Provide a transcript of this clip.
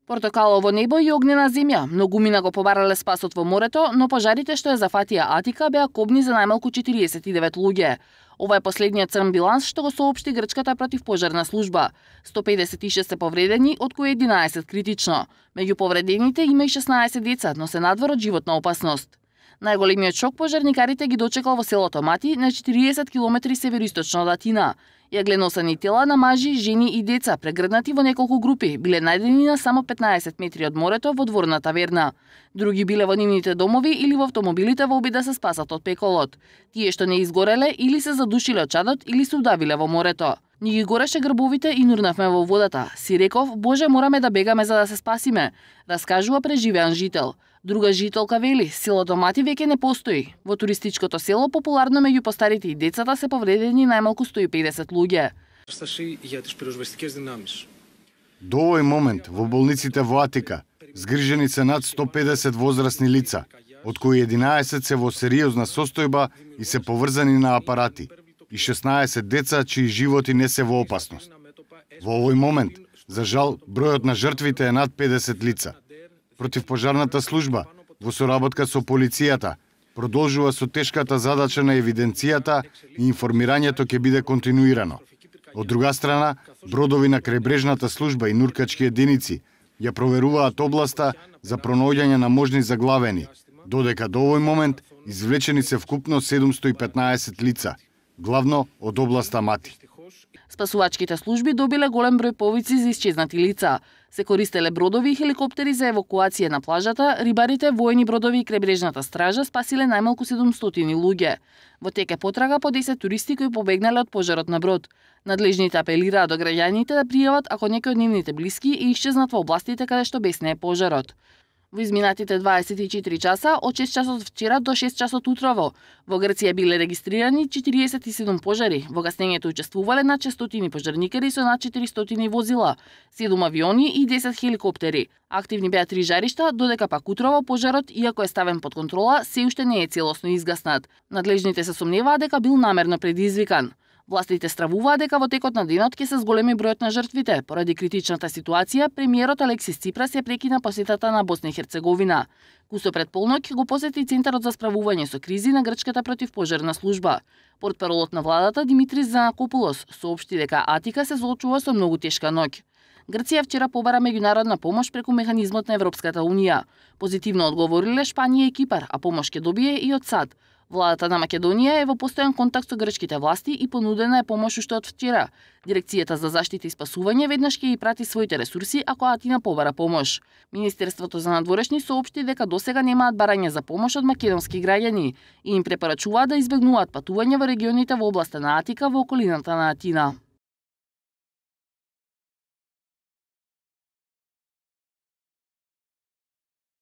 Портокалово небо и огнена земја. Многумина го побарале спасот во морето, но пожарите што ја зафатија Атика беа кобни за најмалку 49 луѓе. Ова е последниот црн биланс што го соопшти грчката противпожарна служба. 156 се повредени, од кои 11 критично. Меѓу повредените има и 16 деца, но се надвор од животна опасност. Најголемиот шок пожарникарите ги дочекал во селото Мати на 40 км североисточно од Атина. Јагленосани тела на мажи, жени и деца, прегрнати во неколку групи, биле најдени на само 15 метри од морето во дворна таверна. Други биле во нивните домови или во автомобилите во обид да се спасат од пеколот. Тие што не изгореле или се задушиле од чадот или се удавиле во морето. Ни ги гореше грбовите и нурнавме во водата. Си реков, Боже, мораме да бегаме за да се спасиме, раскажува преживеан жител. Друга жителка вели, селото Мати веќе не постои. Во туристичкото село, популарно меѓу постарите и децата, се повредени најмалку 150 луѓе. До овој момент во болниците во Атика згрижени се над 150 возрастни лица, од кои 11 се во сериозна состојба и се поврзани на апарати, и 16 деца чии животи не се во опасност. Во овој момент, за жал, бројот на жртвите е над 50 лица. Противпожарната служба, во соработка со полицијата, продолжува со тешката задача на евиденцијата и информирањето ќе биде континуирано. Од друга страна, бродови на крајбрежната служба и нуркачки единици ја проверуваат областа за пронаоѓање на можни заглавени, додека до овој момент извлечени се вкупно 715 лица, главно од областа Мати. Спасувачките служби добиле голем број повици за исчезнати лица. Се користеле бродови и хеликоптери за евакуација на плажата, рибарите, воени бродови и крајбрежната стража спасиле најмалку 700 луѓе. Во тек е потрага по 10 туристи кои побегнале од пожарот на брод. Надлежните апелираат до граѓаните да пријават ако некој од нивните блиски е исчезнат во областите каде што беснее пожарот. Во изминатите 24 часа, од 6 часот вчера до 6 часот утрово, во Грција биле регистрирани 47 пожари. Во гасењето учествувале над 600 пожарникари со над 400 возила, 7 авиони и 10 хеликоптери. Активни беа 3 жаришта, додека пак утрово пожарот, иако е ставен под контрола, се уште не е целосно изгаснат. Надлежните се сомневаат дека бил намерно предизвикан. Властите стравуваат дека во текот на денот ќе се зголеми бројот на жртвите. Поради критичната ситуација, премиерот Алексис Ципрас ја прекина посетата на Босна и Херцеговина. Кусо пред полноќ го посети Центарот за справување со кризи на грчката противпожарна служба. Портпаролот на владата Димитрис Занакопулос соопшти дека Атика се соочува со многу тешка ноќ. Грција вчера побара меѓународна помош преку механизмот на Европската унија. Позитивно одговориле Шпанија и Кипар, а помош ќе добие и од САД. Владата на Македонија е во постојан контакт со грчките власти и понудена е помош уште од вчера. Дирекцијата за заштита и спасување веднаш ќе ги прати своите ресурси ако Атина побара помош. Министерството за надворешни соопшти дека досега немаат барања за помош од македонски граѓани и им препорачуваат да избегнуваат патување во регионите во областа на Атика во околината на Атина.